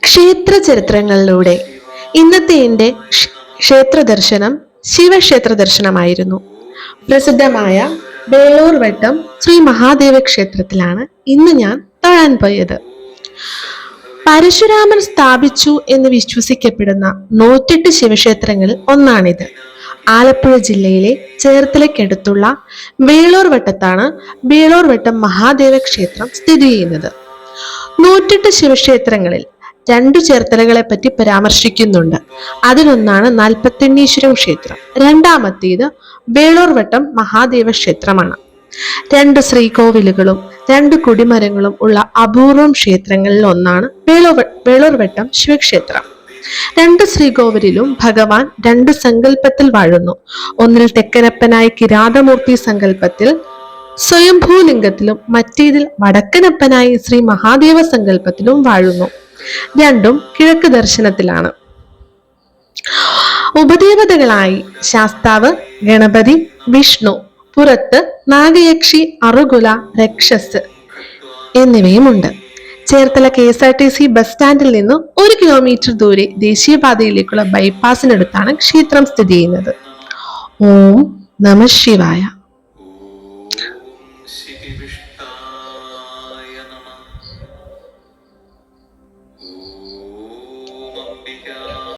ക്ഷേത്ര ചരിത്രങ്ങളിലൂടെ ഇന്നത്തെ എൻ്റെ ക്ഷേത്ര ദർശനം ശിവക്ഷേത്ര ദർശനമായിരുന്നു. പ്രസിദ്ധമായ വേളൂർ വട്ടം ശ്രീ മഹാദേവ ക്ഷേത്രത്തിലാണ് ഇന്ന് ഞാൻ തൊഴാൻ പോയത്. പരശുരാമൻ സ്ഥാപിച്ചു എന്ന് വിശ്വസിക്കപ്പെടുന്ന 108 ശിവക്ഷേത്രങ്ങളിൽ ഒന്നാണിത്. ആലപ്പുഴ ജില്ലയിലെ ചേർത്തലയ്ക്കടുത്തുള്ള വേളൂർ വട്ടത്താണ് വേളൂർ വട്ടം മഹാദേവ ക്ഷേത്രം സ്ഥിതി ചെയ്യുന്നത്. 108 ശിവക്ഷേത്രങ്ങളിൽ 2 ചേർത്തലകളെ പറ്റി പരാമർശിക്കുന്നുണ്ട്. അതിലൊന്നാണ് നാൽപ്പത്തെണ്ണീശ്വരം ക്ഷേത്രം, രണ്ടാമത്തേത് വേളൂർ വട്ടം മഹാദേവ ക്ഷേത്രമാണ്. 2 ശ്രീകോവിലുകളും 2 കൊടിമരങ്ങളും ഉള്ള അപൂർവം ക്ഷേത്രങ്ങളിൽ ഒന്നാണ് വേളൂർ വട്ടം ശിവക്ഷേത്രം. 2 ശ്രീകോവിലും ഭഗവാൻ 2 സങ്കല്പത്തിൽ വാഴുന്നു. ഒന്നിൽ തെക്കനപ്പനായി കിരാതമൂർത്തി സങ്കല്പത്തിൽ സ്വയംഭൂലിംഗത്തിലും മറ്റേതിൽ വടക്കനപ്പനായി ശ്രീ മഹാദേവ സങ്കല്പത്തിലും വാഴുന്നു. രണ്ടും കിഴക്ക് ദർശനത്തിലാണ്. ഉപദേവതകളായി ശാസ്താവ്, ഗണപതി, വിഷ്ണു, പുറത്ത് നാഗയക്ഷി, അറുകുല, രക്ഷസ് എന്നിവയുമുണ്ട്. ചേർത്തല KSRTC ബസ് സ്റ്റാൻഡിൽ നിന്ന് 1 കിലോമീറ്റർ ദൂരെ ദേശീയപാതയിലേക്കുള്ള ബൈപ്പാസിനടുത്താണ് ക്ഷേത്രം സ്ഥിതി ചെയ്യുന്നത്. ഓം നമഃ ശിവായ.